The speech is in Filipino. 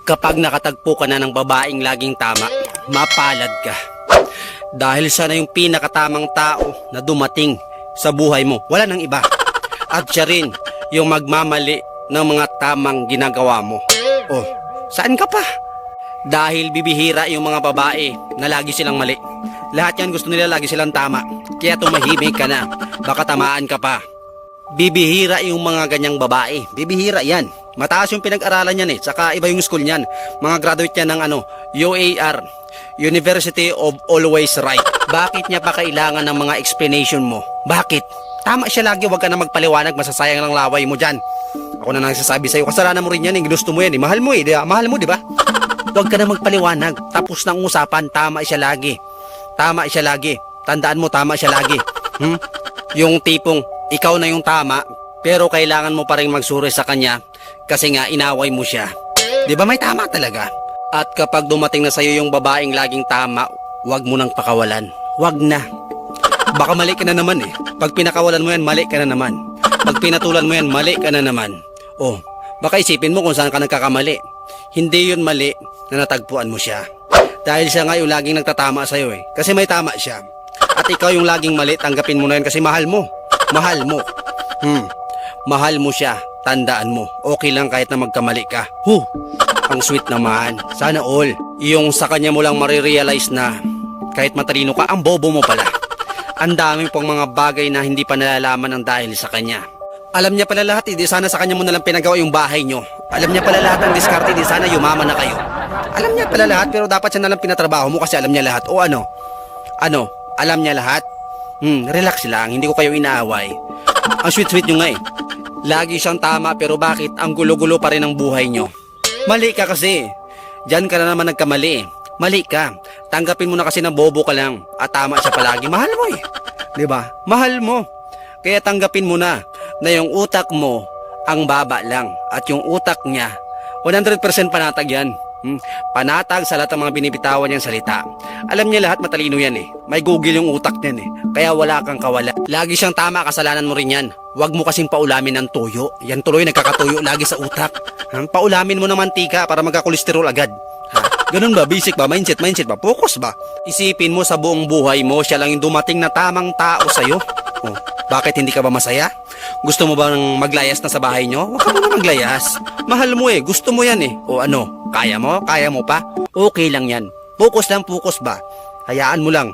Kapag nakatagpo ka na ng babaeng laging tama, mapalad ka. Dahil siya na yung pinakatamang tao na dumating sa buhay mo. Wala nang iba. At siya rin yung magmamali ng mga tamang ginagawa mo. Oh, saan ka pa? Dahil bibihira yung mga babae na lagi silang mali. Lahat yan gusto nila lagi silang tama. Kaya tumahimik ka na. Baka tamaan ka pa. Bibihira yung mga ganyang babae. Bibihira yan. Mataas yung pinag-aralan yan eh. Saka iba yung school niyan. Mga graduate yan ng UAR. University of Always Right. Bakit niya pa kailangan ng mga explanation mo? Bakit? Tama siya lagi. Huwag ka na magpaliwanag. Masasayang lang laway mo dyan. Ako na nagsasabi sa'yo. Kasalanan mo rin yan eh. Gusto mo yan eh. Mahal mo eh. Mahal mo, di ba? Huwag ka na magpaliwanag. Tapos ng usapan. Tama siya lagi. Tama siya lagi. Tandaan mo, tama siya lagi. Yung tipong ikaw na yung tama, pero kailangan mo pa rin magsuri sa kanya kasi nga inaway mo siya. Di ba may tama talaga? At kapag dumating na sa'yo yung babaeng laging tama, huwag mo nang pakawalan. Huwag na. Baka mali ka na naman eh. Pag pinakawalan mo yan, mali ka na naman. Pag pinatulan mo yan, mali ka na naman. Oh, baka isipin mo kung saan ka nagkakamali. Hindi yun mali na natagpuan mo siya. Dahil siya nga yung laging nagtatama sa'yo eh. Kasi may tama siya. At ikaw yung laging mali, tanggapin mo na yan kasi mahal mo. Mahal mo. Mahal mo siya. Tandaan mo. Okay lang kahit na magkamali ka. Ang sweet naman. Sana all. Yung sa kanya mo lang marirealize na kahit matalino ka, ang bobo mo pala. Ang dami pang mga bagay na hindi pa nalalaman ng dahil sa kanya. Alam niya pala lahat, di sana sa kanya mo nalang pinagawa yung bahay nyo. Alam niya pala lahat ng diskarte, di sana yumaman na kayo. Alam niya pala lahat, pero dapat siya nalang pinatrabaho mo kasi alam niya lahat. O ano? Alam niya lahat? Relax lang, hindi ko kayo inaaway. Ang sweet-sweet nyo nga eh. Lagi siyang tama pero bakit ang gulo-gulo pa rin ang buhay nyo? Mali ka kasi. Diyan ka na naman nagkamali. Mali ka. Tanggapin mo na kasi na bobo ka lang. At tama siya palagi. Mahal mo eh. Diba? Mahal mo. Kaya tanggapin mo na yung utak mo ang baba lang. At yung utak niya, 100% panatag yan. Panatag sa lahat ng mga binibitawan niyang salita. Alam niya lahat, matalino yan eh. May Google yung utak niyan eh. Kaya wala kang kawala. Lagi siyang tama, kasalanan mo rin yan. Huwag mo kasing paulamin ng tuyo. Yan tuloy nagkakatuyo lagi sa utak. Paulamin mo ng mantika para magka-kolesterol agad. Ganun ba? Basic ba? Mindset ba? Focus ba? Isipin mo sa buong buhay mo, siya lang yung dumating na tamang tao sa'yo. Bakit hindi ka ba masaya? Gusto mo bang maglayas na sa bahay nyo? Huwag ka muna maglayas. Mahal mo eh. Gusto mo yan eh. O ano? Kaya mo? Kaya mo pa? Okay lang yan. Focus lang, focus ba? Hayaan mo lang.